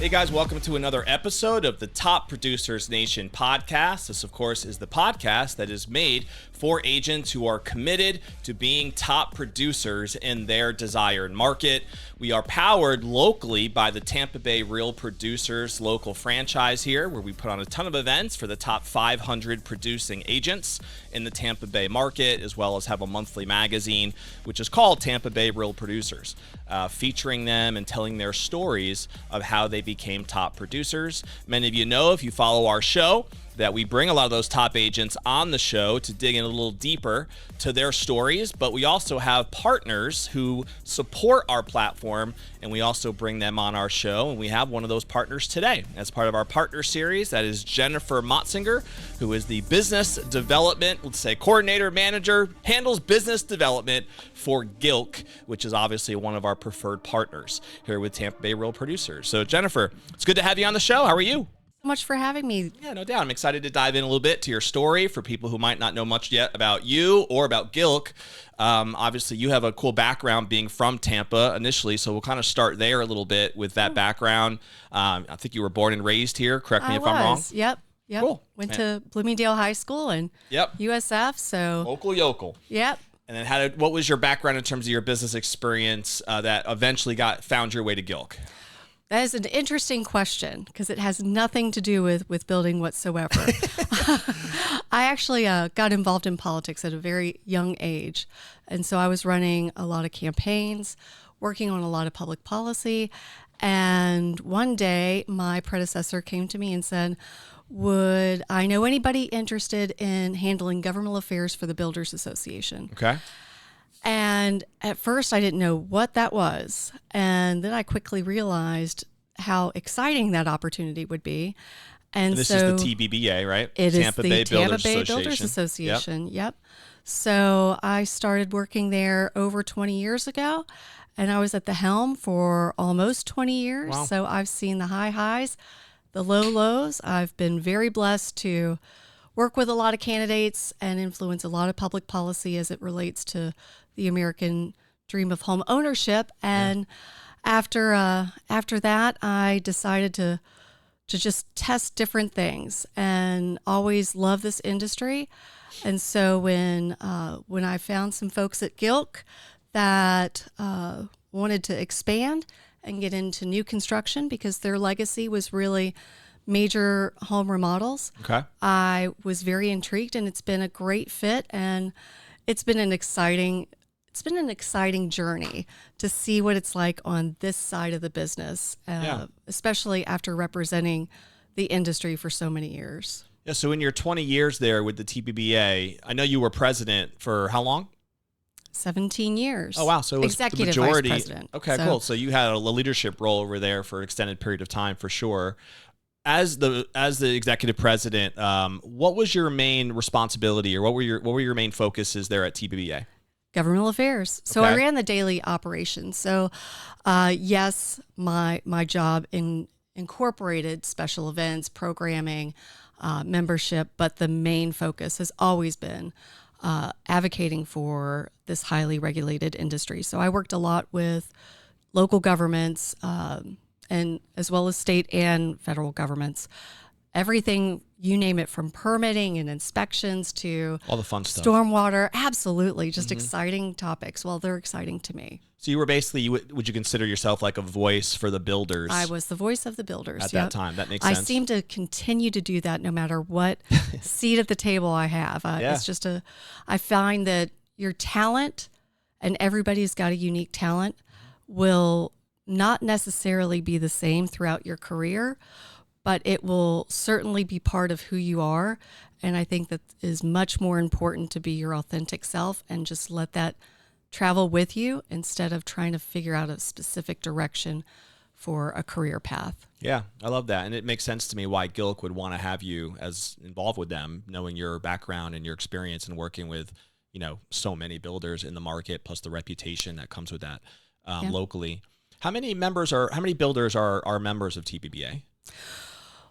Hey guys, welcome to another episode of the Top Producers Nation podcast. This, of course, is the podcast that is made for agents who are committed to being top producers in their desired market. We are powered locally by the Tampa Bay Real Producers local franchise here, where we put on a ton of events for the top 500 producing agents in the Tampa Bay market, as well as have a monthly magazine, which is called Tampa Bay Real Producers, featuring them and telling their stories of how they became top producers. Many of you know, if you follow our show, that we bring a lot of those top agents on the show to dig in a little deeper to their stories, but we also have partners who support our platform, and we also bring them on our show, and we have one of those partners today as part of our partner series. That is Jennifer Motsinger, who is the business development, let's say coordinator, manager, handles business development for GILK, which is obviously one of our preferred partners here with Tampa Bay Real Producers. So Jennifer, it's good to have you on the show. How are you? Much for having me. Yeah, no doubt. I'm excited to dive in a little bit to your story for people who might not know much yet about you or about GILK. Obviously, you have a cool background being from Tampa initially, so we'll kind of start there a little bit with that background. I think you were born and raised here. Correct me if I'm wrong. Yep. Cool. Went to Bloomingdale High School and USF. So local yokel. Yep. And then what was your background in terms of your business experience that eventually found your way to GILK? That is an interesting question because it has nothing to do with building whatsoever. I actually got involved in politics at a very young age. And so I was running a lot of campaigns, working on a lot of public policy. And one day my predecessor came to me and said, would I know anybody interested in handling governmental affairs for the Builders Association? Okay. And at first I didn't know what that was. And then I quickly realized how exciting that opportunity would be. And this so is the TBBA, right? It Tampa is Bay the Tampa Builders Bay Association. Builders Association. Yep. So I started working there over 20 years ago, and I was at the helm for almost 20 years. Wow. So I've seen the high highs, the low lows. I've been very blessed to work with a lot of candidates and influence a lot of public policy as it relates to the American dream of home ownership. And after that, I decided to just test different things and always love this industry. And so when I found some folks at GILK that wanted to expand and get into new construction because their legacy was really major home remodels, I was very intrigued, and it's been a great fit, and it's been an exciting journey to see what it's like on this side of the business, especially after representing the industry for so many years. Yeah. So in your 20 years there with the TBBA, I know you were president for how long? 17 years. Oh, wow. So it was executive the majority. Vice President. Okay, cool. So you had a leadership role over there for an extended period of time for sure. As the executive president, what was your main responsibility, or what were your main focuses there at TBBA? Governmental affairs. So I ran the daily operations. So yes, my job incorporated special events, programming, membership, but the main focus has always been advocating for this highly regulated industry. So I worked a lot with local governments, and as well as state and federal governments. Everything, you name it, from permitting and inspections to all the fun stuff. Stormwater, absolutely, just exciting topics. Well, they're exciting to me. So you were basically, would you consider yourself like a voice for the builders? I was the voice of the builders at that time. That makes sense. I seem to continue to do that no matter what seat at the table I have. It's just I find that your talent, and everybody's got a unique talent, will not necessarily be the same throughout your career, but it will certainly be part of who you are. And I think that is much more important to be your authentic self and just let that travel with you instead of trying to figure out a specific direction for a career path. Yeah, I love that. And it makes sense to me why GILK would want to have you as involved with them, knowing your background and your experience and working with, so many builders in the market, plus the reputation that comes with that locally. How many builders are members of TBBA?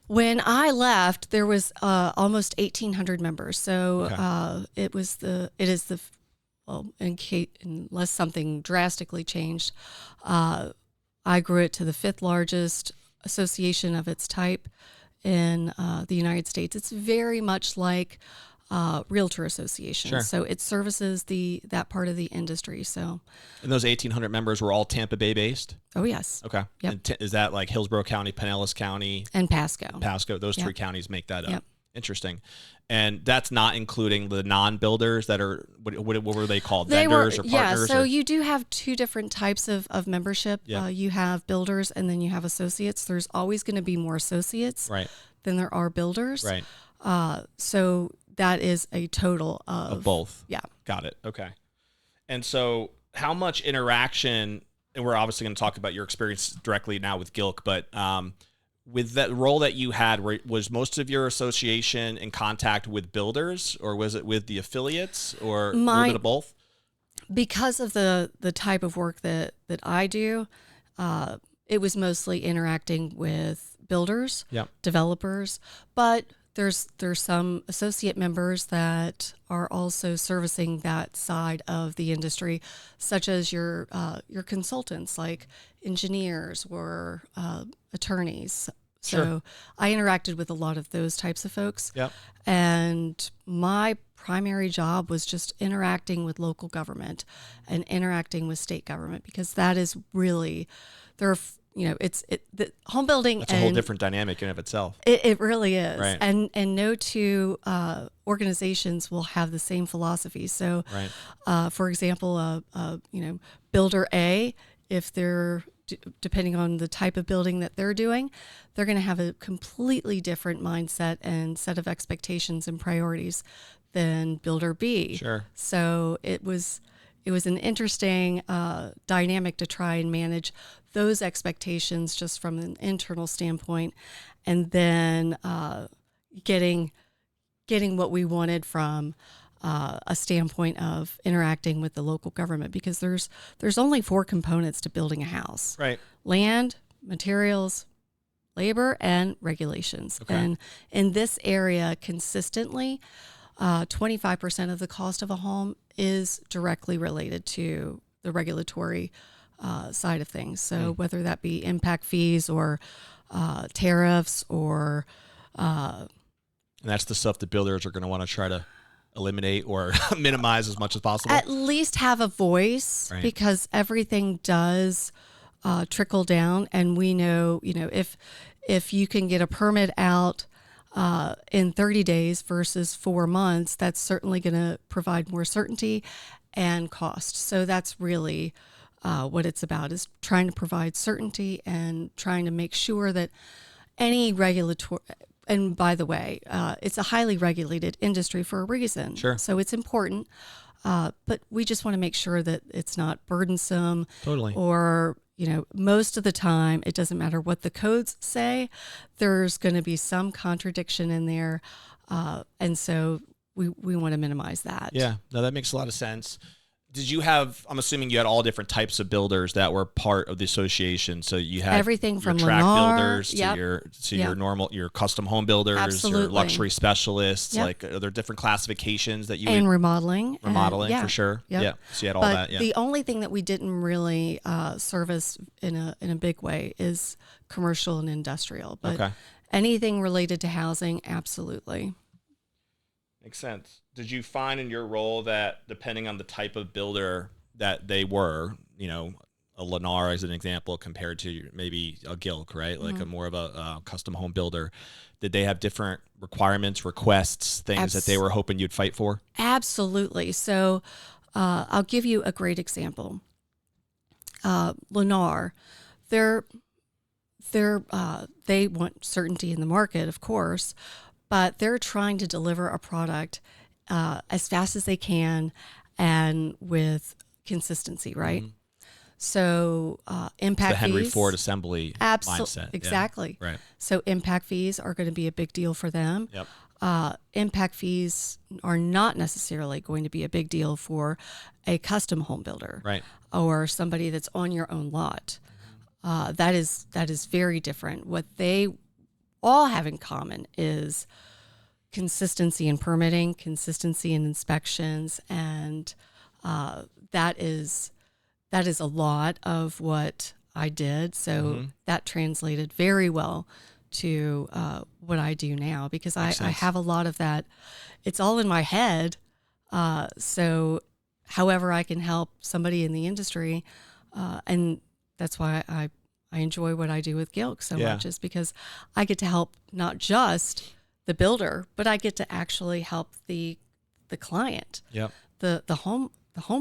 When I left, there was almost 1,800 members. So unless something drastically changed, I grew it to the fifth largest association of its type in the United States. It's very much like realtor associations. Sure. So it services that part of the industry. So, And those 1,800 members were all Tampa Bay based? oh yes. Okay. Yep. And is that like Hillsborough County, Pinellas County, And Pasco? Pasco? Those Yep. three counties make that up. Yep. Interesting. And that's not including the non-builders that are, what were they called? They Vendors were, or partners? so or? you do have two different types of membership. Yeah. You have builders and then you have associates. There's always going to be more associates Right. than there are builders. Right. So that is a total Of both. Yeah. Got it. Okay. And so how much interaction, and we're obviously going to talk about your experience directly now with GILK, but with that role that you had, was most of your association in contact with builders, or was it with the affiliates, or a little bit of both? Because of the type of work that I do, it was mostly interacting with builders, Yep. developers, but there's some associate members that are also servicing that side of the industry, such as your consultants, like engineers or attorneys. So Sure. I interacted with a lot of those types of folks. Yep. And my primary job was just interacting with local government and interacting with state government, because that is really, the home building. That's a whole different dynamic in and of itself. It really is. Right. And no two organizations will have the same philosophy. So, Right. for example, builder A, if they're depending on the type of building that they're doing, they're going to have a completely different mindset and set of expectations and priorities than builder B. Sure. So it was an interesting dynamic to try and manage those expectations just from an internal standpoint, and then getting what we wanted from a standpoint of interacting with the local government, because there's only 4 components to building a house: Right. land, materials, labor, and regulations. Okay. And in this area, consistently, 25% of the cost of a home is directly related to the regulatory side of things. So whether that be impact fees or tariffs or And that's the stuff the builders are going to want to try to eliminate or minimize as much as possible. at least have a voice, Right. because everything does trickle down. And we know, if you can get a permit out in 30 days versus 4 months, that's certainly going to provide more certainty and cost. So that's really what it's about, is trying to provide certainty and trying to make sure that any regulatory, and by the way, it's a highly regulated industry for a reason. Sure. So it's important, but we just want to make sure that it's not burdensome. Totally. Or, most of the time, it doesn't matter what the codes say, there's going to be some contradiction in there. And so we want to minimize that. Yeah, no, that makes a lot of sense. Did you have, I'm assuming you had all different types of builders that were part of the association. So you had Everything from your track Lennar, builders to yep, your normal, your custom home builders, your Absolutely. luxury specialists. Yep. Like, are there different classifications that you And would, remodeling. remodeling and, for sure? Yep. Yeah. So you had all But that. Yeah. the only thing that we didn't really service in a big way is commercial and industrial. But Okay. anything related to housing, absolutely. Makes sense. Did you find in your role that depending on the type of builder that they were, a Lennar as an example compared to maybe a GILK, right? Like a more of a custom home builder, did they have different requirements, requests, things that they were hoping you'd fight for? Absolutely. So I'll give you a great example. Lennar, they want certainty in the market, of course, but they're trying to deliver a product as fast as they can and with consistency, right? Mm-hmm. So impact The Henry fees, Ford assembly mindset. exactly. Yeah. Right. So impact fees are going to be a big deal for them. Yep. Impact fees are not necessarily going to be a big deal for a custom home builder, Right. or somebody that's on your own lot. That is very different. What they all have in common is consistency in permitting, consistency in inspections, and that is a lot of what I did. So that translated very well to what I do now, because I have a lot of that. It's all in my head. So however I can help somebody in the industry, and that's why I enjoy what I do with GILK so much, is because I get to help not just the builder, but I get to actually help the client, the home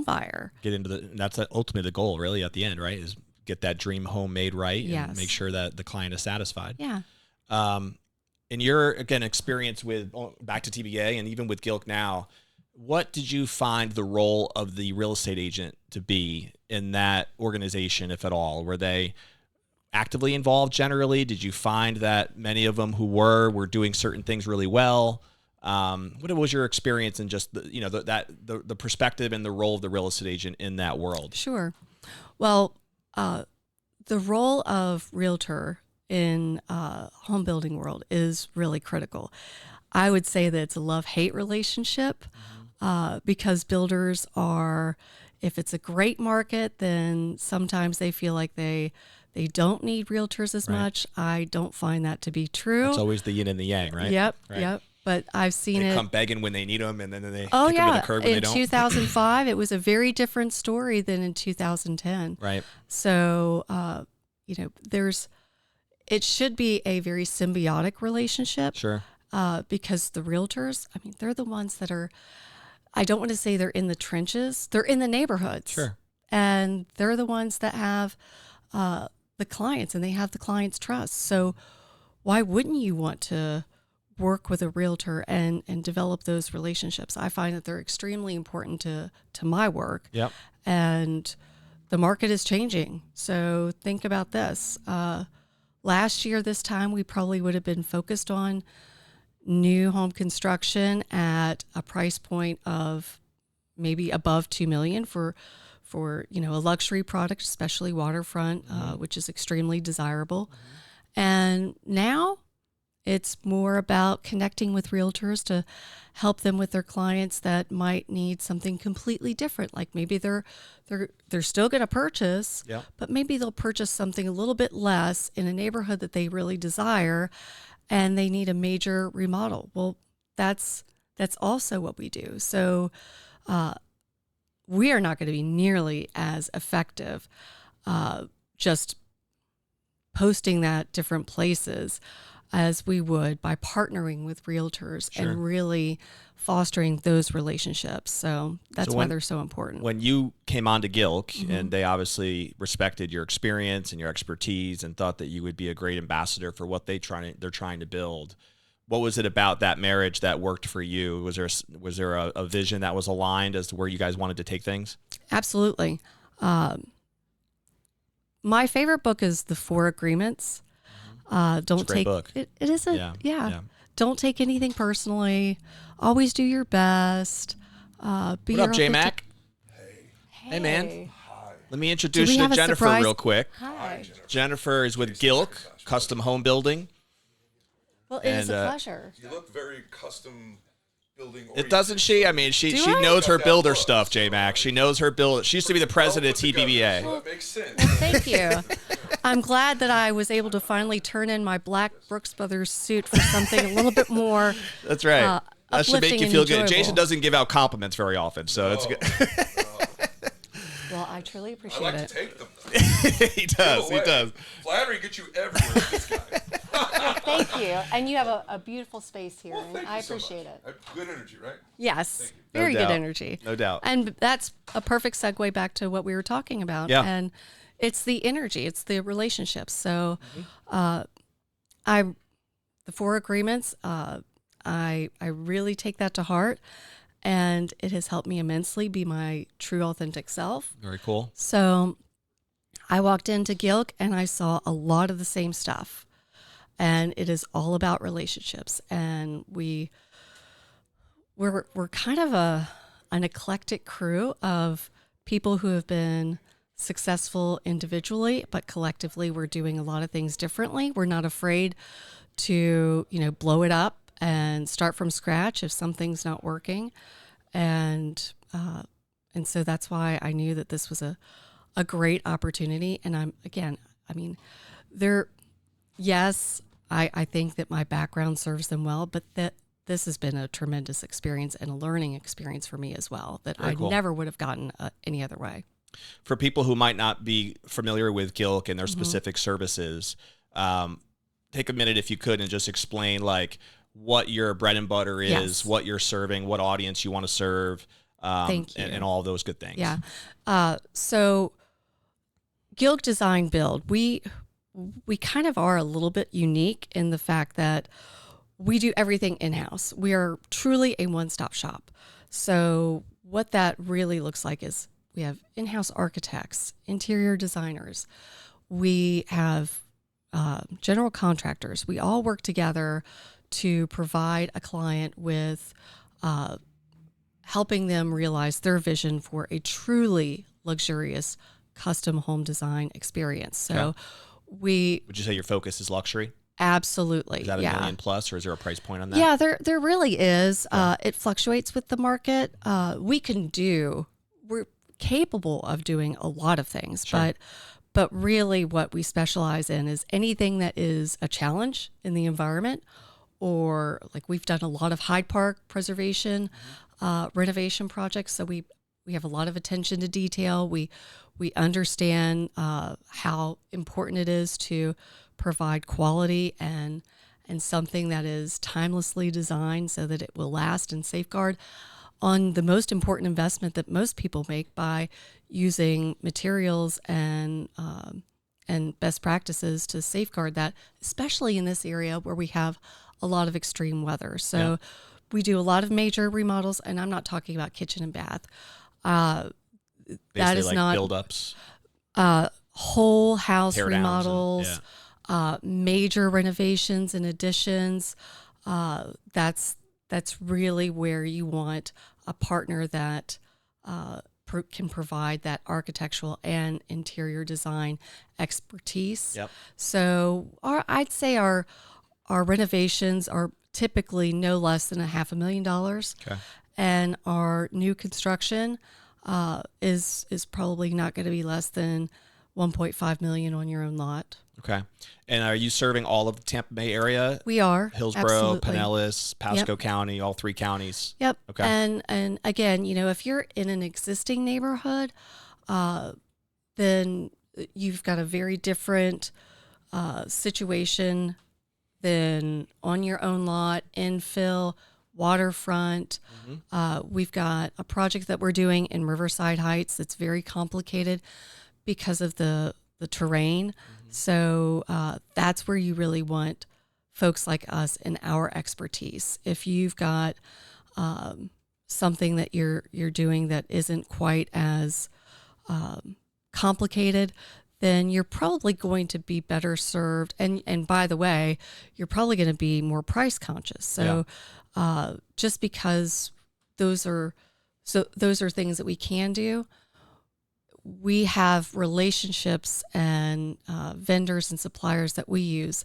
buyer. Get into that's ultimately the goal, really, at the end, right? Is get that dream home made right and make sure that the client is satisfied. Yeah. In your, again, experience with, back to TBA and even with GILK now, what did you find the role of the real estate agent to be in that organization, if at all? Were they actively involved generally? Did you find that many of them who were doing certain things really well? What was your experience in just the perspective and the role of the real estate agent in that world? Sure. Well, the role of realtor in home building world is really critical. I would say that it's a love-hate relationship, because builders are, if it's a great market, then sometimes they feel like they don't need realtors as much. I don't find that to be true. It's always the yin and the yang, right? Yep, right. yep. But I've seen they it. come begging when they need them, and then they kick them to the curb when they don't. In 2005, it was a very different story than in 2010. Right. So, it should be a very symbiotic relationship. Sure. Because the realtors, I mean, they're the ones that are, I don't want to say they're in the trenches. They're in the neighborhoods. Sure. And they're the ones that have the clients, and they have the client's trust. So why wouldn't you want to work with a realtor and develop those relationships? I find that they're extremely important to my work. Yep. And the market is changing. So think about this. Last year, this time, we probably would have been focused on new home construction at a price point of maybe above $2 million for a luxury product, especially waterfront, which is extremely desirable. And now it's more about connecting with realtors to help them with their clients that might need something completely different. Like maybe they're still going to purchase, but maybe they'll purchase something a little bit less in a neighborhood that they really desire, and they need a major remodel. Well, that's also what we do. So we are not going to be nearly as effective just posting that different places as we would by partnering with realtors and really fostering those relationships. So that's why they're so important. When you came on to GILK, and they obviously respected your experience and your expertise and thought that you would be a great ambassador for what they're trying to build, what was it about that marriage that worked for you? Was there a vision that was aligned as to where you guys wanted to take things? Absolutely. My favorite book is The Four Agreements. Don't it's a great take book. It is Don't take anything personally. Always do your best. Be what up, J Mac? Hey man. Hi. Let me introduce you to Jennifer real quick. Hi. Jennifer is with GILK, Custom Home Building. Well, it is a pleasure. You look very custom building. It doesn't she? I mean, she knows her builder stuff, J Mac. She knows her build. She used to be the president of TBBA. Well, that makes sense. Thank you. I'm glad that I was able to finally turn in my black Brooks Brothers suit for something a little bit more. That's right. That should make you feel good. Jason doesn't give out compliments very often, so it's good. Well, I truly appreciate I like it. to take them. He does. He does. Flattery gets you everywhere with this guy. Thank you. And you have a beautiful space here. Well, and I appreciate it. Good energy, right? Yes. No Very good doubt. energy. No doubt. And that's a perfect segue back to what we were talking about. Yeah. And it's the energy, it's the relationships. So the Four Agreements, I really take that to heart, and it has helped me immensely be my true authentic self. Very cool. So I walked into GILK and I saw a lot of the same stuff, and it is all about relationships. And we're kind of an eclectic crew of people who have been successful individually, but collectively we're doing a lot of things differently. We're not afraid to, blow it up and start from scratch if something's not working. And so that's why I knew that this was a a great opportunity. And yes, I think that my background serves them well, but that this has been a tremendous experience and a learning experience for me as well that Very I cool. never would have gotten any other way. For people who might not be familiar with GILK and their specific services, take a minute if you could and just explain like what your bread and butter is, Yes. what you're serving, what audience you want to serve, Thank you. and all those good things. Yeah. So GILK Design Build, we kind of are a little bit unique in the fact that we do everything in-house. We are truly a one-stop shop. So what that really looks like is we have in-house architects, interior designers. We have general contractors. We all work together to provide a client with helping them realize their vision for a truly luxurious custom home design experience. So would you say your focus is luxury? Absolutely. Is that $1 million plus, or is there a price point on that? Yeah, there really is. It fluctuates with the market. We're capable of doing a lot of things, Sure. but really what we specialize in is anything that is a challenge in the environment, or like we've done a lot of Hyde Park preservation, renovation projects. So we have a lot of attention to detail. We understand how important it is to provide quality and something that is timelessly designed so that it will last and safeguard on the most important investment that most people make by using materials and best practices to safeguard that, especially in this area where we have a lot of extreme weather. So we do a lot of major remodels, and I'm not talking about kitchen and bath. That is like not build-ups, whole house tear downs, remodels, major renovations and additions. That's really where you want a partner that can provide that architectural and interior design expertise. Yep. So I'd say our renovations are typically no less than $500,000. Okay. And our new construction is probably not going to be less than $1.5 million on your own lot. Okay. And are you serving all of the Tampa Bay area? We are. Hillsborough, Absolutely. Pinellas, Pasco County, all 3 counties? Yep. Okay. And again, if you're in an existing neighborhood, then you've got a very different situation than on your own lot, infill, waterfront. We've got a project that we're doing in Riverside Heights that's very complicated because of the terrain. So that's where you really want folks like us and our expertise. If you've got something that you're doing that isn't quite as complicated, then you're probably going to be better served. And by the way, you're probably going to be more price conscious. So just because those are things that we can do, we have relationships and vendors and suppliers that we use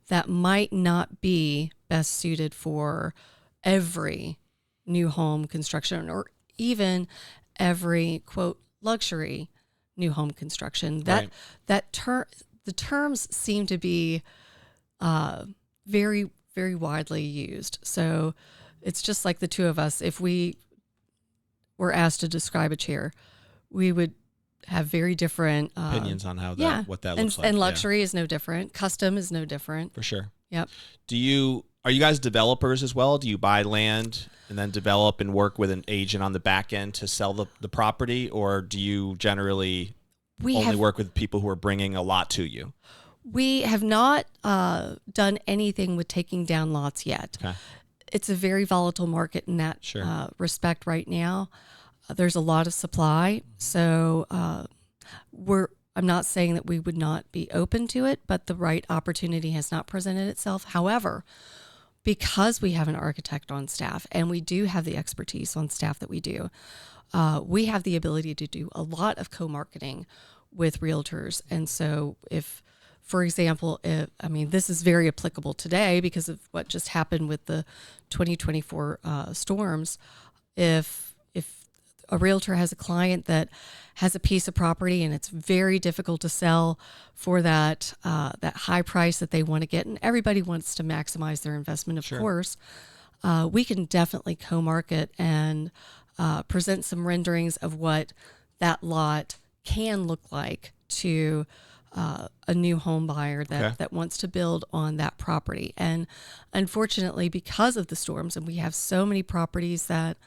that might not be best suited for every new home construction or even every quote luxury new home construction. The terms seem to be very, very widely used. So it's just like the two of us. If we were asked to describe a chair, we would have very different opinions on how what that looks like. And luxury is no different. Custom is no different. For sure. Yep. Are you guys developers as well? Do you buy land and then develop and work with an agent on the back end to sell the property, or do you generally only work with people who are bringing a lot to you? We have not done anything with taking down lots yet. Okay. It's a very volatile market in that respect right now. There's a lot of supply, so I'm not saying that we would not be open to it, but the right opportunity has not presented itself. However, because we have an architect on staff and we do have the expertise on staff that we do, we have the ability to do a lot of co-marketing with realtors. And so for example, this is very applicable today because of what just happened with the 2024 storms. If a realtor has a client that has a piece of property and it's very difficult to sell for that high price that they want to get, and everybody wants to maximize their investment, of course, we can definitely co-market and present some renderings of what that lot can look like to a new home buyer that wants to build on that property. And unfortunately, because of the storms, and we have so many properties that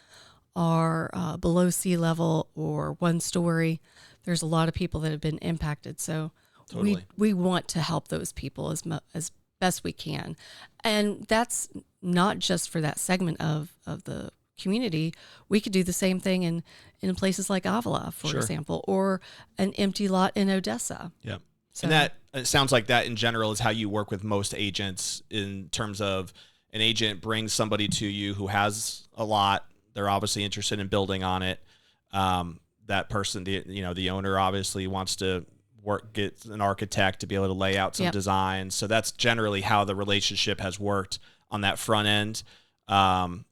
are below sea level or one story, there's a lot of people that have been impacted. So we want to help those people as best we can. And that's not just for that segment of the community. We could do the same thing in places like Avila, for example, or an empty lot in Odessa. Yeah. So, and that, it sounds like that in general is how you work with most agents, in terms of an agent brings somebody to you who has a lot. They're obviously interested in building on it. That person, the owner obviously wants to get an architect to be able to lay out some designs. So that's generally how the relationship has worked on that front end. And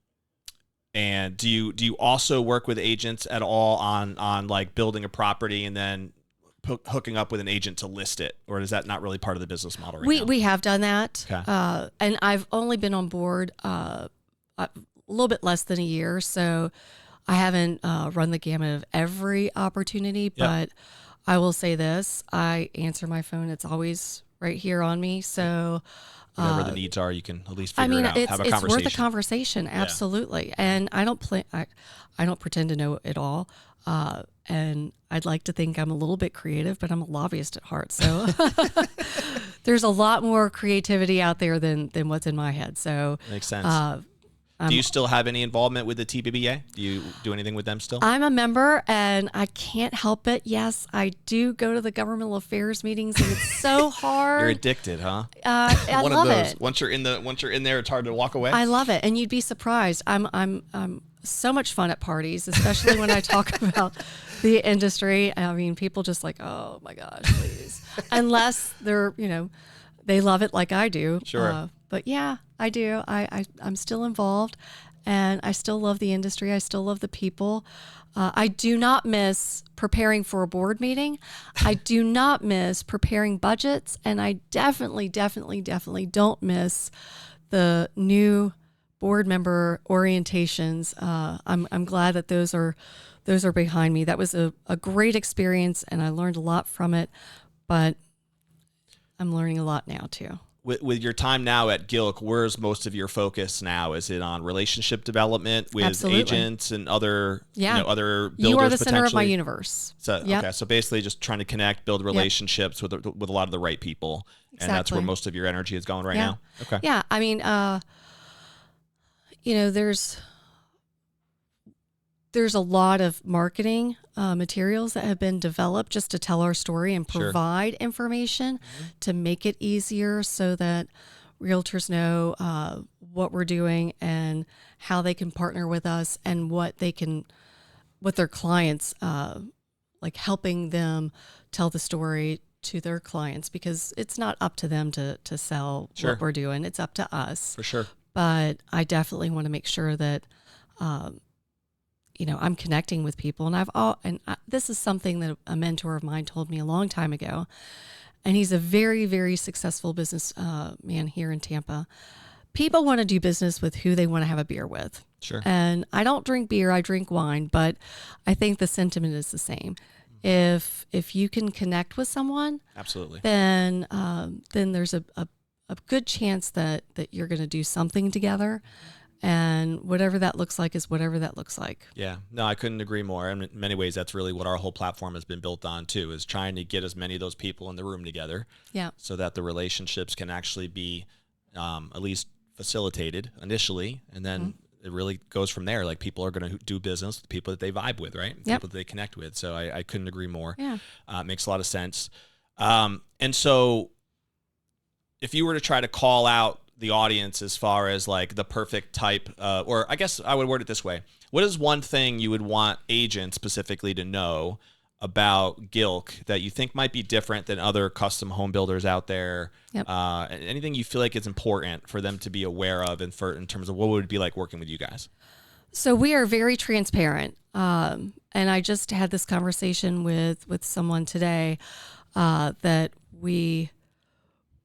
do you also work with agents at all on like building a property and then hooking up with an agent to list it, or is that not really part of the business model right now? We have done that. Okay. And I've only been on board a little bit less than a year, so I haven't run the gamut of every opportunity, but I will say this, I answer my phone. It's always right here on me. So whatever the needs are, you can at least figure it out, have a conversation. It's worth a conversation. Absolutely. Yeah. And I don't pretend to know it all. And I'd like to think I'm a little bit creative, but I'm a lobbyist at heart. So there's a lot more creativity out there than what's in my head. So makes sense. Do you still have any involvement with the TBBA? Do you do anything with them still? I'm a member, and I can't help it. Yes, I do go to the governmental affairs meetings, and it's so hard. You're addicted, huh? I love it. Once you're in there, it's hard to walk away. I love it, and you'd be surprised. I'm so much fun at parties, especially when I talk about the industry. I mean, people just like, oh my gosh, please. Unless they're, they love it like I do. Sure. But yeah, I do. I'm still involved, and I still love the industry. I still love the people. I do not miss preparing for a board meeting. I do not miss preparing budgets, and I definitely don't miss the new board member orientations. I'm glad that those are behind me. That was a great experience, and I learned a lot from it, but I'm learning a lot now too. With your time now at GILK, where's most of your focus now? Is it on relationship development with agents and other other builders? You are the center of my universe. So okay, so basically just trying to connect, build relationships with a lot of the right people, and that's where most of your energy is going right now. Okay. Yeah, I mean, there's a lot of marketing materials that have been developed just to tell our story and provide information to make it easier so that realtors know what we're doing and how they can partner with us and what their clients, like helping them tell the story to their clients, because it's not up to them to sell what we're doing. It's up to us. For sure. But I definitely want to make sure that I'm connecting with people, and this is something that a mentor of mine told me a long time ago, and he's a very, very successful business man here in Tampa. People want to do business with who they want to have a beer with. Sure. And I don't drink beer, I drink wine, but I think the sentiment is the same. If you can connect with someone, absolutely, then there's a good chance that you're going to do something together. And whatever that looks like is whatever that looks like. Yeah, no, I couldn't agree more. And in many ways, that's really what our whole platform has been built on too, is trying to get as many of those people in the room together. Yeah. So that the relationships can actually be at least facilitated initially, and then it really goes from there. Like, people are going to do business with people that they vibe with, right? Yep. People that they connect with. So I couldn't agree more. Yeah. It makes a lot of sense. And so if you were to try to call out the audience as far as like the perfect type, or I guess I would word it this way. What is one thing you would want agents specifically to know about GILK that you think might be different than other custom home builders out there? Yep. Anything you feel like is important for them to be aware of, and in terms of what would it be like working with you guys? So we are very transparent. And I just had this conversation with someone today that we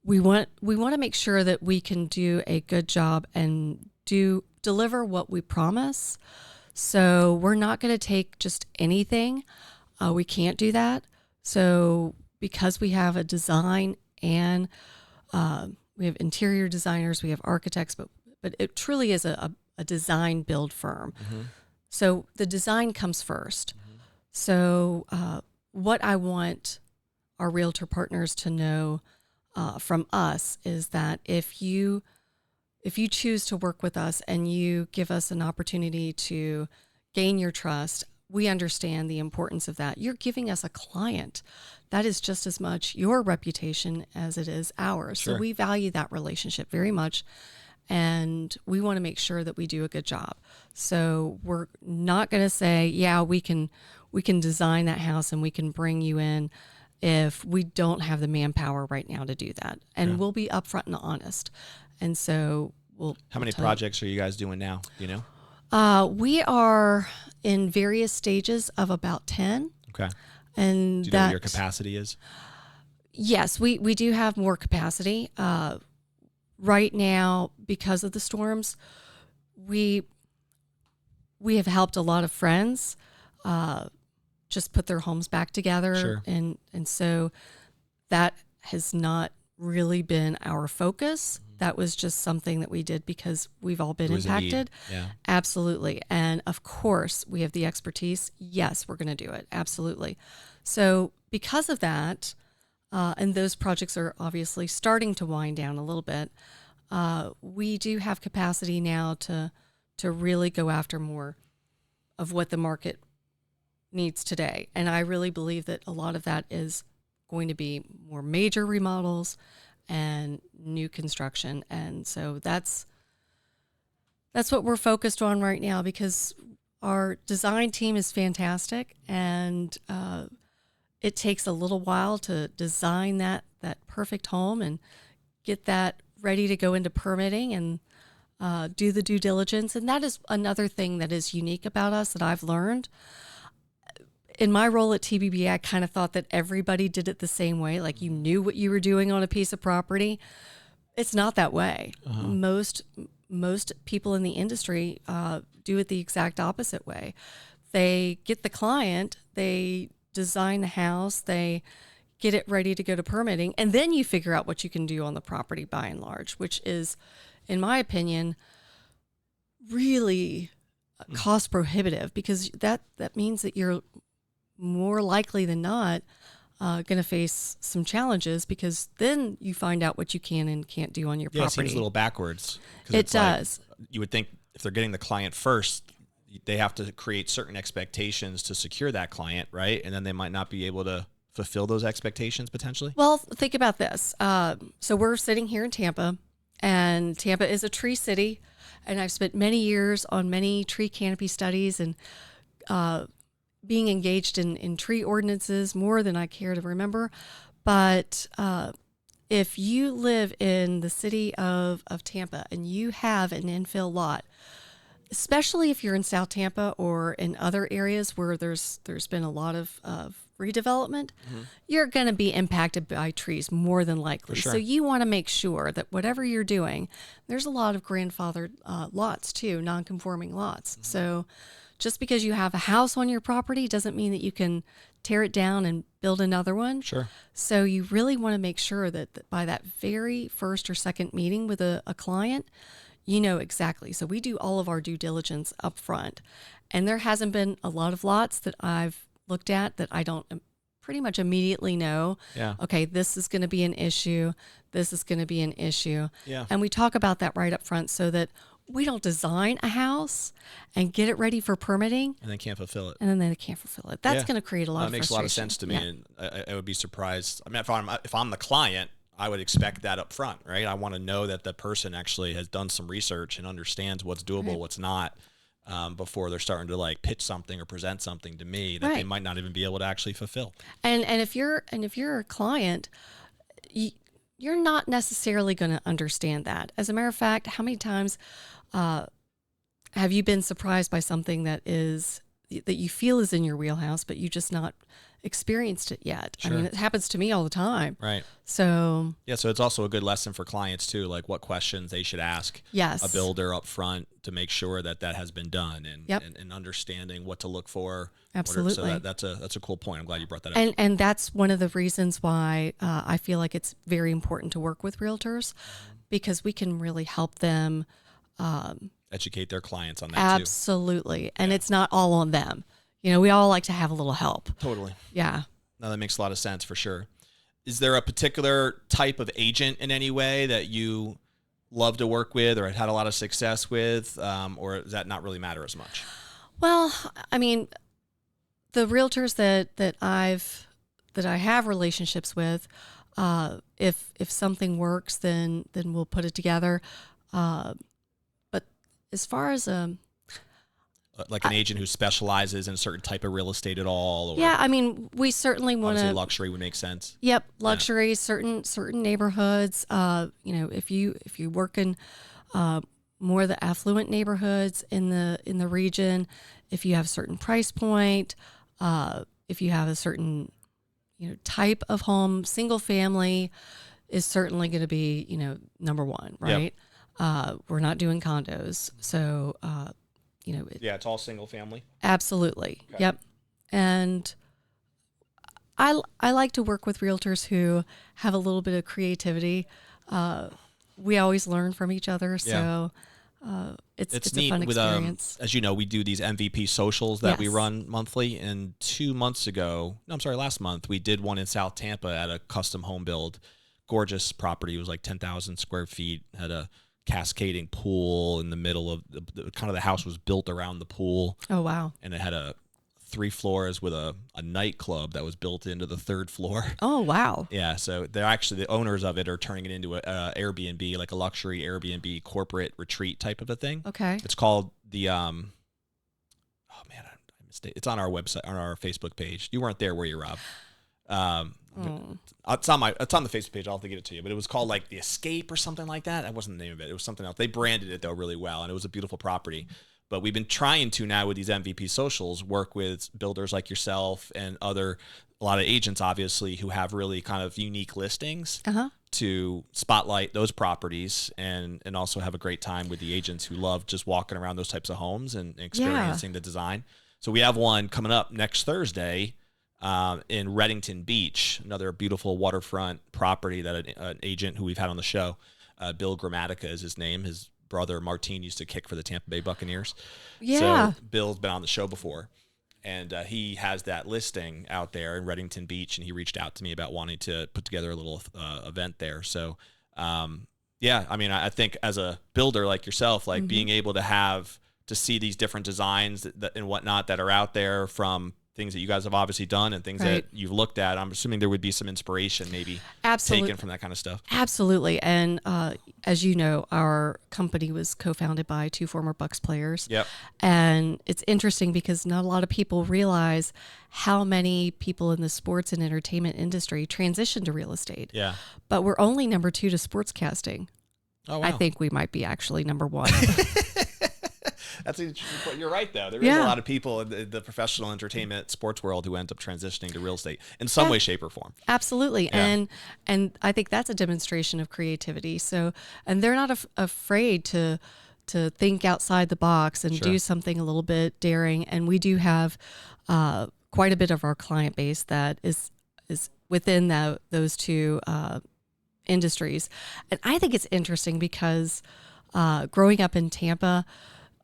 want to make sure that we can do a good job and deliver what we promise. So we're not going to take just anything. We can't do that. So because we have a design and we have interior designers, we have architects, but it truly is a design build firm. Mm-hmm. So the design comes first. Mm-hmm. So what I want our realtor partners to know from us is that if you choose to work with us and you give us an opportunity to gain your trust, we understand the importance of that. You're giving us a client. That is just as much your reputation as it is ours. Sure. So we value that relationship very much. And we want to make sure that we do a good job. So we're not going to say, yeah, we can design that house and we can bring you in if we don't have the manpower right now to do that. And we'll be upfront and honest. And so How many projects are you guys doing now? Do you know? We are in various stages of about 10. Okay. And do you know what your capacity is? Yes, we do have more capacity. Right now, because of the storms, we have helped a lot of friends just put their homes back together. Sure. And so that has not really been our focus. That was just something that we did because we've all been impacted. Yeah. Absolutely. And of course, we have the expertise. Yes, we're going to do it. Absolutely. So because of that, and those projects are obviously starting to wind down a little bit, we do have capacity now to really go after more of what the market needs today. And I really believe that a lot of that is going to be more major remodels and new construction. And so that's what we're focused on right now, because our design team is fantastic, and it takes a little while to design that perfect home and get that ready to go into permitting and do the due diligence. And that is another thing that is unique about us that I've learned. In my role at TBB, I kind of thought that everybody did it the same way, like you knew what you were doing on a piece of property. It's not that way. Uh-huh. Most people in the industry do it the exact opposite way. They get the client, they design the house, they get it ready to go to permitting, and then you figure out what you can do on the property by and large, which is, in my opinion, really cost prohibitive, because that means that you're more likely than not going to face some challenges, because then you find out what you can and can't do on your property. Yeah, it seems a little backwards. It does. Like, you would think if they're getting the client first, they have to create certain expectations to secure that client, right? And then they might not be able to fulfill those expectations potentially? Well, think about this. So we're sitting here in Tampa, and Tampa is a tree city, and I've spent many years on many tree canopy studies and being engaged in tree ordinances more than I care to remember. But if you live in the city of Tampa and you have an infill lot, especially if you're in South Tampa or in other areas where there's been a lot of redevelopment, you're going to be impacted by trees more than likely. For sure. So you want to make sure that whatever you're doing, there's a lot of grandfathered lots too, non-conforming lots. So just because you have a house on your property doesn't mean that you can tear it down and build another one. Sure. So you really want to make sure that by that very first or second meeting with a client, you know exactly. So we do all of our due diligence up front. And there hasn't been a lot of lots that I've looked at that I don't pretty much immediately know, okay, this is going to be an issue. This is going to be an issue. Yeah. And we talk about that right up front so that we don't design a house and get it ready for permitting and they can't fulfill it. And then they can't fulfill it. That's going to create a lot of frustration. That makes a lot of sense to me. Yeah. And I would be surprised. I mean, if I'm the client, I would expect that up front, right? I want to know that the person actually has done some research and understands what's doable, what's not, before they're starting to like pitch something or present something to me that they might not even be able to actually fulfill. And if you're a client, you're not necessarily going to understand that. As a matter of fact, how many times have you been surprised by something that you feel is in your wheelhouse, but you just not experienced it yet? Sure. I mean, it happens to me all the time. Right. So Yeah, so it's also a good lesson for clients too, like what questions they should ask yes, a builder up front to make sure that has been done, and Yep. and understanding what to look for. Absolutely. So that's a cool point. I'm glad you brought that up. and that's one of the reasons why I feel like it's very important to work with realtors, because we can really help them. Educate their clients on that Absolutely. And it's not all on them. You know, we all like to have a little help. too. Totally. Yeah. No, that makes a lot of sense for sure. Is there a particular type of agent in any way that you love to work with or had a lot of success with, or does that not really matter as much? Well, I mean, the realtors that I have relationships with, if something works, then we'll put it together. But as far as Like an agent who specializes in a certain type of real estate at all? Or yeah, I mean, we certainly want obviously to. luxury would make sense. Yep, luxury, certain neighborhoods. You know, if you work in more of the affluent neighborhoods in the region, if you have a certain price point, if you have a certain type of home, single family is certainly going to be number one, right? We're not doing condos, so Yeah, it's all single family. absolutely, Okay. yep, and. I like to work with realtors who have a little bit of creativity. We always learn from each other, so it's a neat fun with experience. as you know, we do these MVP socials that we Yes. run monthly, and last month we did one in South Tampa at a custom home build, gorgeous property. It was like 10,000 square feet, had a cascading pool in the middle of the house was built around the pool, Oh wow! and it had 3 floors with a nightclub that was built into the 3rd floor. Oh wow! Yeah, so they're actually, the owners of it are turning it into a Airbnb, like a luxury Airbnb corporate retreat type of a thing. Okay. It's called the oh man, I mistake. It's on our website, on our Facebook page. You weren't there, were you, Rob? It's on the Facebook page. I'll have to get it to you. But it was called like the Escape or something like that. That wasn't the name of it. It was something else. They branded it though really well, and it was a beautiful property. But we've been trying to now with these MVP socials work with builders like yourself and a lot of agents, obviously, who have really kind of unique listings to spotlight those properties and also have a great time with the agents who love just walking around those types of homes and experiencing the design. So we have one coming up next Thursday in Reddington Beach, another beautiful waterfront property that an agent who we've had on the show, Bill Grammatica is his name. His brother Martin used to kick for the Tampa Bay Buccaneers. Yeah. So Bill's been on the show before, and he has that listing out there in Reddington Beach, and he reached out to me about wanting to put together a little event there. So, yeah, I mean, I think as a builder like yourself, like being able to see these different designs and whatnot that are out there from things that you guys have obviously done and things that you've looked at, I'm assuming there would be some inspiration maybe taken from that kind of stuff. Absolutely. And as you know, our company was co-founded by 2 former Bucks players. Yep. And it's interesting because not a lot of people realize how many people in the sports and entertainment industry transition to real estate. Yeah. But we're only number 2 to sportscasting. Oh, wow. I think we might be actually number 1. That's an interesting point. You're right, though. There is a lot of people in the professional entertainment sports world who end up transitioning to real estate in some way, shape, or form. Absolutely. Yeah. And I think that's a demonstration of creativity. So, and they're not afraid to think outside the box and do something a little bit daring. And we do have quite a bit of our client base that is within those 2 industries. And I think it's interesting because growing up in Tampa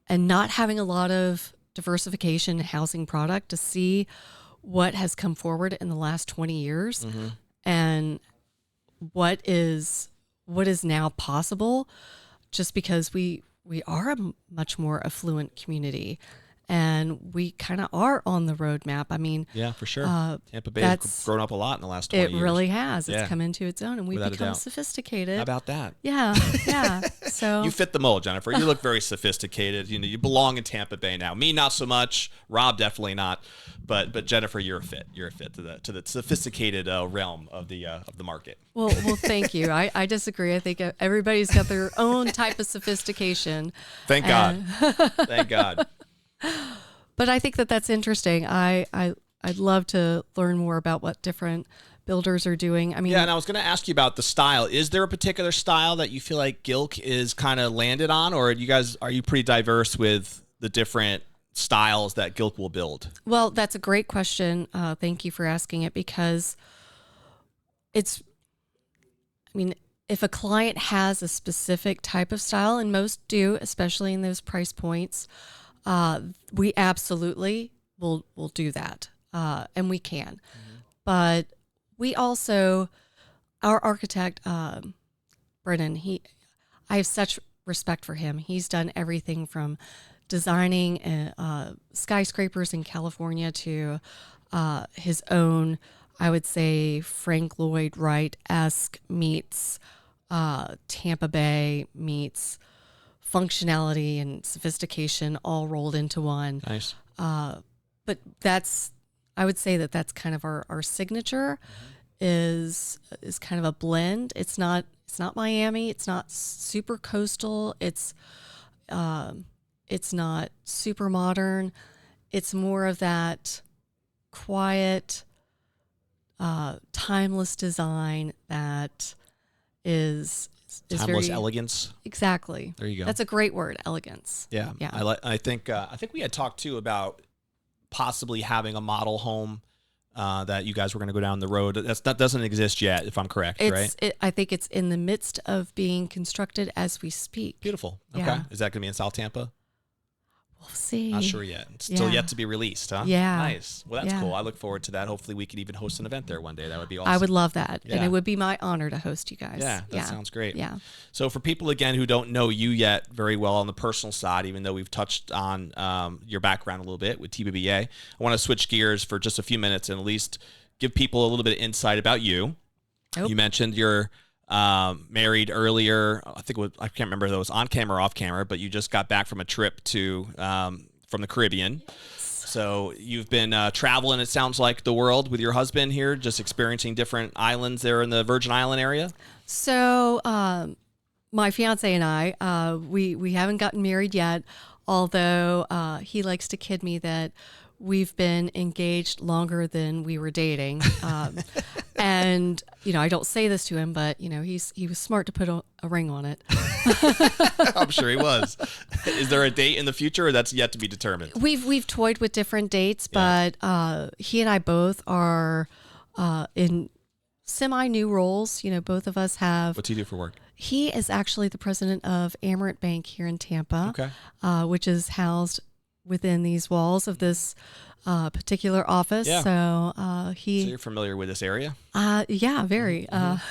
and not having a lot of diversification in housing product, to see what has come forward in the last 20 years and what is now possible, just because we are a much more affluent community. And we kind of are on the roadmap. I mean, Yeah, for sure. Tampa Bay that's- has grown up a lot in the last 20 it years. really has. Yeah. It's come into its own, and we've Without a become doubt. sophisticated. How about that? Yeah, yeah. So You fit the mold, Jennifer. You look very sophisticated. You know, you belong in Tampa Bay now. Me, not so much. Rob, definitely not. But Jennifer, you're a fit. You're a fit to the sophisticated realm of the market. well, thank you. I disagree. I think everybody's got their own type of sophistication. Thank God. Thank God. But I think that that's interesting. I'd love to learn more about what different builders are doing. I mean, Yeah, and I was going to ask you about the style. Is there a particular style that you feel like GILK is kind of landed on, or are you pretty diverse with the different styles that GILK will build? well, that's a great question. Thank you for asking it, because I mean, if a client has a specific type of style, and most do, especially in those price points, we absolutely will do that, and we can. But we also, our architect, Brennan, I have such respect for him. He's done everything from designing skyscrapers in California to his own, I would say, Frank Lloyd Wright-esque meets Tampa Bay meets functionality and sophistication all rolled into one. Nice. But I would say that's kind of our signature is kind of a blend. It's not Miami. It's not super coastal. It's not super modern. It's more of that quiet, timeless design that is Timeless very, elegance. exactly. There you go. That's a great word, elegance. Yeah. Yeah. I think we had talked too about possibly having a model home that you guys were going to go down the road. That doesn't exist yet, if I'm correct, right? I think it's in the midst of being constructed as we speak. Beautiful. Okay. Yeah. Is that going to be in South Tampa? We'll see. Not sure yet. It's still Yeah. yet to be released, huh? Yeah. Nice. Well, that's Yeah. cool. I look forward to that. Hopefully we could even host an event there one day. That would be awesome. I would love that. And Yeah. it would be my honor to host you guys. Yeah, that sounds great. Yeah. So for people, again, who don't know you yet very well on the personal side, even though we've touched on your background a little bit with TBBA, I want to switch gears for just a few minutes and at least give people a little bit of insight about you. Oh. You mentioned you're married earlier. I think I can't remember if it was on camera or off camera, but you just got back from a trip to from the Caribbean. So you've been traveling, it sounds like, the world with your husband here, just experiencing different islands there in the Virgin Island area. So my fiance and I, we haven't gotten married yet, although he likes to kid me that we've been engaged longer than we were dating. And, I don't say this to him, but, he was smart to put a ring on it. I'm sure he was. Is there a date in the future, or that's yet to be determined? We've toyed with different dates, but he and I both are in semi-new roles. Both of us have. What's he do for work? He is actually the president of Amerant Bank here in Tampa, which is housed within these walls of this particular office. Yeah. So So you're familiar with this area? yeah, very. And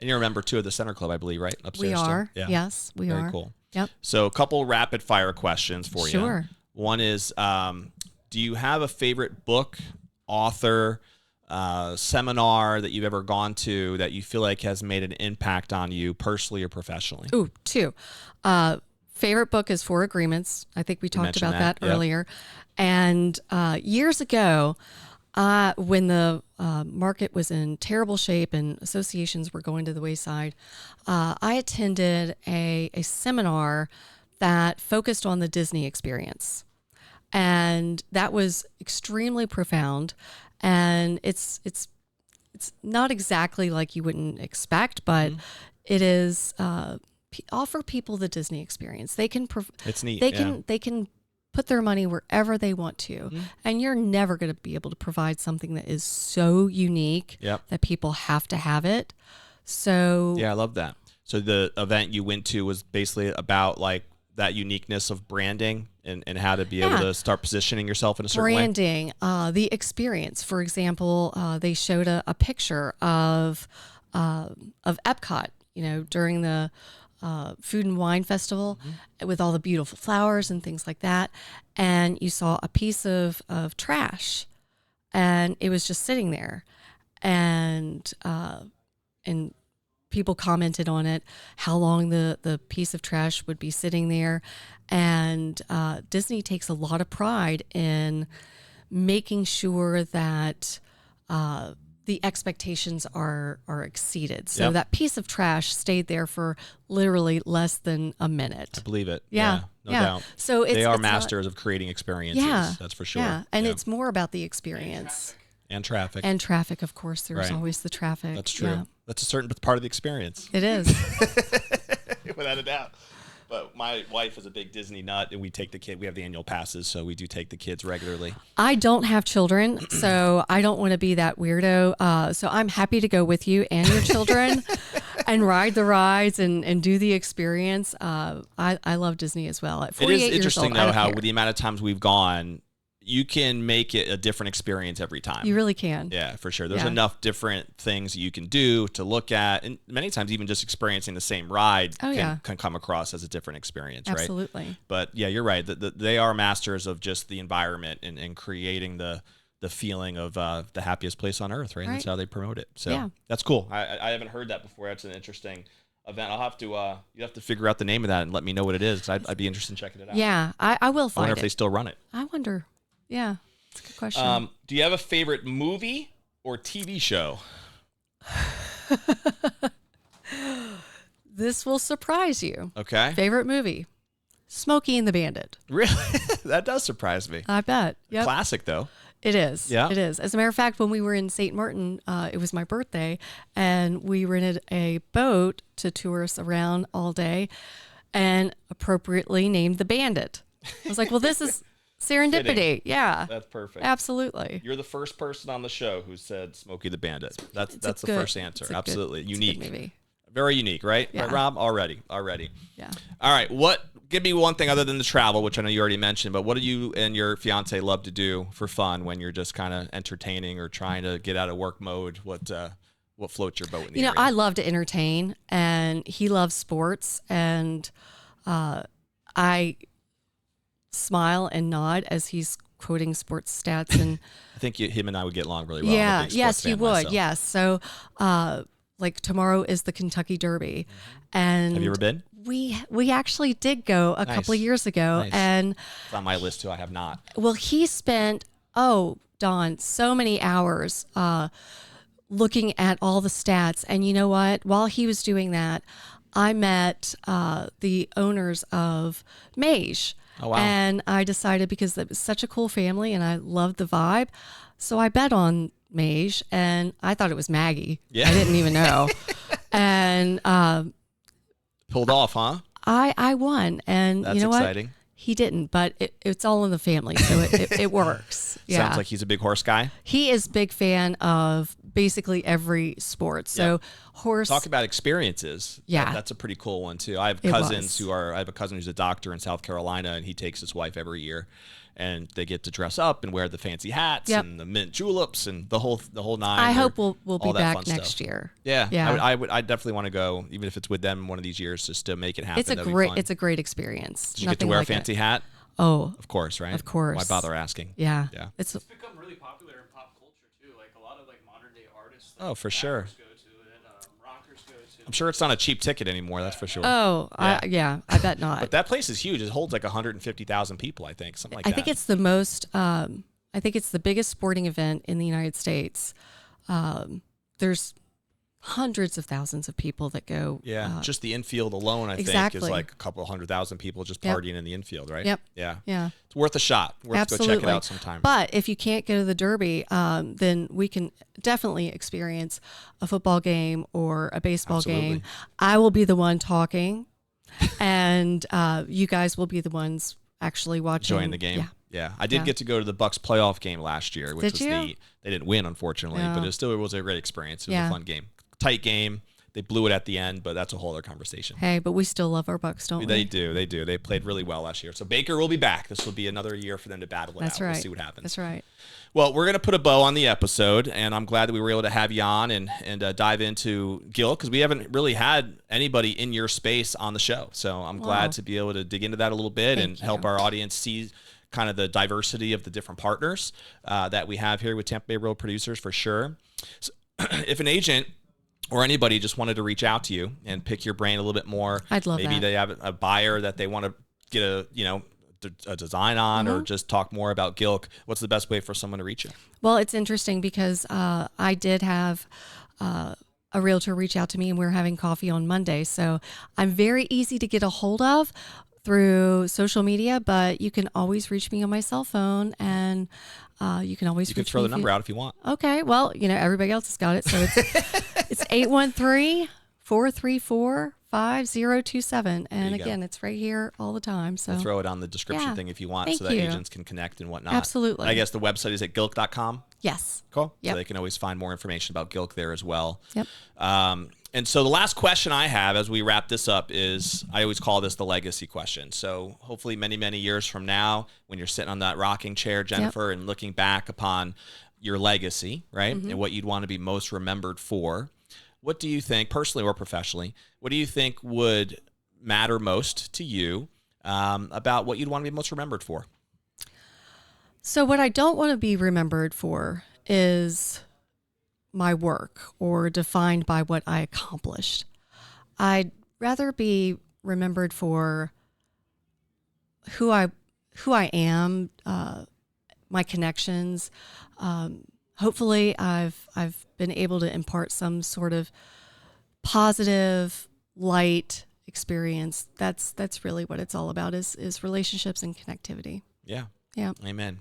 you're a member, too, of the Center Club, I believe, right? Upstairs We still? are. Yeah. Yes, we are. Very cool. Yep. So a couple rapid fire questions for you. Sure. One is, do you have a favorite book, author, seminar that you've ever gone to that you feel like has made an impact on you personally or professionally? Ooh, two. Favorite book is Four Agreements. I think we talked about that yep. earlier. And years ago, when the market was in terrible shape and associations were going to the wayside, I attended a seminar that focused on the Disney experience. And that was extremely profound. And it's not exactly like you wouldn't expect, but it is offer people the Disney experience. They can It's neat. they can put their money wherever they want to, and you're never going to be able to provide something that is so unique that people have to have it. So Yeah, I love that. So the event you went to was basically about like that uniqueness of branding and how to be able to start positioning yourself in a certain way. branding, the experience. For example, they showed a picture of Epcot, during the food and wine festival with all the beautiful flowers and things like that. And you saw a piece of trash, and it was just sitting there. And people commented on it, how long the piece of trash would be sitting there. And Disney takes a lot of pride in making sure that the expectations are exceeded. So that piece of trash stayed there for literally less than a minute. I believe it. Yeah. No doubt. So they are it's masters of creating experiences. Yeah. That's for sure. Yeah. And it's more about the experience. And traffic. And traffic, of course. There's Right. always the traffic. That's true. Yeah. That's a certain part of the experience. It is. Without a doubt. But my wife is a big Disney nut, and we take the kid. We have the annual passes, so we do take the kids regularly. I don't have children, so I don't want to be that weirdo. So I'm happy to go with you and your children and ride the rides and do the experience. I love Disney as well. At 48 It is years interesting, old, I though, don't how care. with the amount of times we've gone, you can make it a different experience every time. You really can. Yeah, for sure. There's Yeah. enough different things you can do to look at, and many times even just experiencing the same ride can come across as a different experience, right? Absolutely. But yeah, you're right. They are masters of just the environment and creating the feeling of the happiest place on earth, right? That's how they promote it. So that's cool. I haven't heard that before. That's an interesting event. I'll have to you have to figure out the name of that and let me know what it is, because I'd be interested in checking it out. Yeah, I will I find wonder it. if they still run it. I wonder. Yeah, that's a good question. Do you have a favorite movie or TV show? This will surprise you. Okay. Favorite movie? Smokey and the Bandit. Really? That does surprise me. I bet. Yep. Classic, though. It is. Yeah. It is. As a matter of fact, when we were in St. Martin, it was my birthday, and we rented a boat to tour us around all day and appropriately named the Bandit. I was like, well, this is serendipity. Fitting. Yeah. That's perfect. Absolutely. You're the first person on the show who said Smokey the Bandit. That's It's a the good- first answer. it's a good- Absolutely. it's a good Unique. movie. Very unique, right? Yeah. Right, Rob? Already. Yeah. All right. Give me one thing other than the travel, which I know you already mentioned, but what do you and your fiance love to do for fun when you're just kind of entertaining or trying to get out of work mode? What floats your boat in the You know, area? I love to entertain, and he loves sports, and I smile and nod as he's quoting sports stats. And I think him and I would get along really well. I'm a yeah, big yes, sports you fan would. myself. Yes. So, like tomorrow is the Kentucky Derby, and Have you ever been? we actually did go a couple of Nice. years ago, Nice. and It's on my list too. I have not. well, he spent Dawn, so many hours looking at all the stats. And you know what? While he was doing that, I met the owners of Mage. Oh, wow. And I decided, because it was such a cool family and I loved the vibe, so I bet on Mage, and I thought it was Maggie. Yeah. I didn't even know. And Pulled off, huh? I won. And That's you know exciting. what? He didn't, but it's all in the family, so it works. Yeah. Sounds like he's a big horse guy. He is a big fan of basically every sport. So horse. Talk about experiences. Yeah. That's a pretty cool one too. I have It cousins was. I have a cousin who's a doctor in South Carolina, and he takes his wife every year, and they get to dress up and wear the fancy hats Yep. and the mint juleps and the whole nine. I or hope we'll be all that back fun next stuff. year. Yeah. Yeah. I definitely want to go, even if it's with them one of these years, just to make it happen. It's a That'd be great fun. it's a great experience. Did you get to wear a fancy hat? Oh, Of course, right? Of course. Why bother asking? yeah. Yeah. It's It's become really popular in pop culture too. Like a lot of like modern day artists. Like Oh, for sure. rappers go to it. Rockers go to I'm sure it's not a cheap ticket anymore. That's for sure. I bet not. But that place is huge. It holds like 150,000 people, I think, something like I that. think it's the most. I think it's the biggest sporting event in the United States. There's hundreds of thousands of people that go. Yeah, just the infield alone, I think, is exactly. like a couple 100,000 people just Yep. partying in the infield, right? Yep. Yeah. Yeah. It's worth a shot. Worth Absolutely. to go check it out sometime. But if you can't go to the Derby, then we can definitely experience a football game or a baseball Absolutely. game. I will be the one talking, and you guys will be the ones actually watching. Enjoying the game. Yeah. Yeah. I did Yeah. get to go to the Bucks playoff game last year, which Did was you? neat. They didn't win, unfortunately, Yeah. but it was a great experience. It was Yeah. a fun game. Tight game. They blew it at the end, but that's a whole other conversation. Hey, but we still love our Bucks, don't They we? do. They do. They played really well last year. So Baker will be back. This will be another year for them to battle it That's out. right. We'll see what happens. That's right. Well, we're going to put a bow on the episode, and I'm glad that we were able to have you on and dive into GILK, because we haven't really had anybody in your space on the show. So I'm glad to be able to dig into that a little bit and help our audience see kind of the diversity of the different partners that we have here with Tampa Bay Real Producers, for sure. So if an agent or anybody just wanted to reach out to you and pick your brain a little bit more, I'd love maybe that. they have a buyer that they want to get a design on, or just talk more about GILK, what's the best way for someone to reach you? Well, it's interesting because I did have a realtor reach out to me, and we were having coffee on Monday. So I'm very easy to get a hold of through social media, but you can always reach me on my cell phone, and you can always You can reach throw me the number out if you want. Okay, well, everybody else has got it, so it's 813-434-5027, and you go. again, it's right here all the time. So We'll throw it on the description Yeah. thing if you want, Thank so that you. agents can connect and whatnot. Absolutely. And I guess the website is at gilk.com. yes, Cool. Yep. So they can always find more information about GILK there as well. Yep. And so the last question I have as we wrap this up is, I always call this the legacy question. So hopefully many, many years from now, when you're sitting on that rocking chair, Jennifer, and looking back upon your legacy, right, and what you'd want to be most remembered for, what do you think, personally or professionally, what do you think would matter most to you about what you'd want to be most remembered for? So what I don't want to be remembered for is my work, or defined by what I accomplished. I'd rather be remembered for who I am, my connections. Hopefully, I've been able to impart some sort of positive, light experience. That's really what it's all about, is relationships and connectivity. Yeah. Yeah. Amen.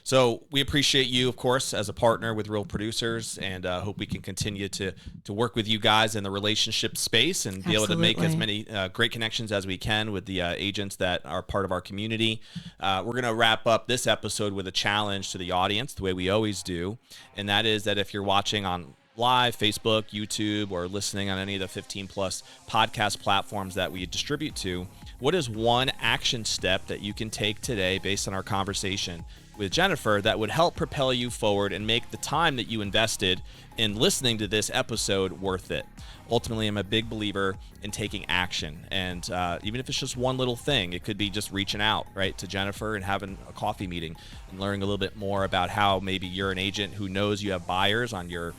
So we appreciate you, of course, as a partner with Real Producers, and hope we can continue to work with you guys in the relationship space and be able to make as many great connections as we can with the agents that are part of our community. We're going to wrap up this episode with a challenge to the audience, the way we always do, and that is that if you're watching on live, Facebook, YouTube, or listening on any of the 15 plus podcast platforms that we distribute to, what is one action step that you can take today based on our conversation with Jennifer that would help propel you forward and make the time that you invested in listening to this episode worth it? Ultimately, I'm a big believer in taking action, and even if it's just one little thing, it could be just reaching out, right, to Jennifer and having a coffee meeting and learning a little bit more about how maybe you're an agent who knows you have buyers in your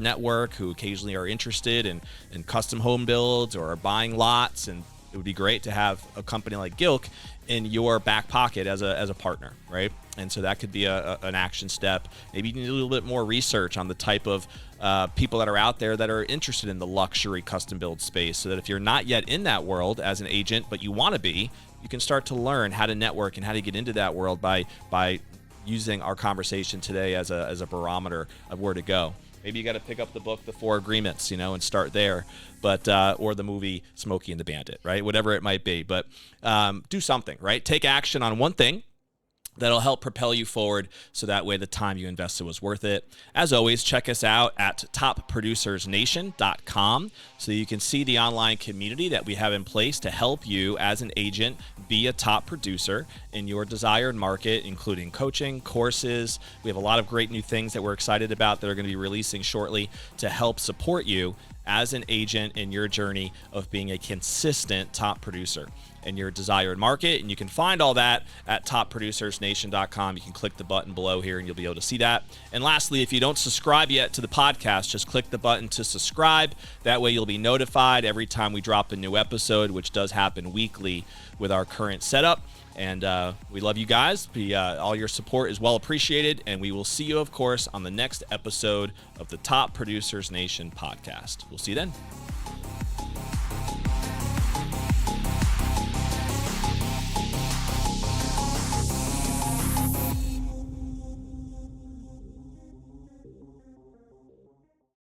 network who occasionally are interested in custom home builds or are buying lots, and it would be great to have a company like GILK in your back pocket as a partner, right? And so that could be an action step. Maybe you need a little bit more research on the type of people that are out there that are interested in the luxury custom build space, so that if you're not yet in that world as an agent, but you want to be, you can start to learn how to network and how to get into that world by using our conversation today as a barometer of where to go. Maybe you got to pick up the book, The Four Agreements, and start there, but or the movie Smokey and the Bandit, right? Whatever it might be, but do something, right? Take action on one thing that'll help propel you forward, so that way the time you invested was worth it. As always, check us out at topproducersnation.com so you can see the online community that we have in place to help you as an agent be a top producer in your desired market, including coaching, courses. We have a lot of great new things that we're excited about that are going to be releasing shortly to help support you as an agent in your journey of being a consistent top producer in your desired market. And you can find all that at topproducersnation.com. You can click the button below here and you'll be able to see that. And lastly, if you don't subscribe yet to the podcast, just click the button to subscribe. That way you'll be notified every time we drop a new episode, which does happen weekly with our current setup. And we love you guys. All your support is well appreciated. And we will see you, of course, on the next episode of the Top Producers Nation podcast. We'll see you then.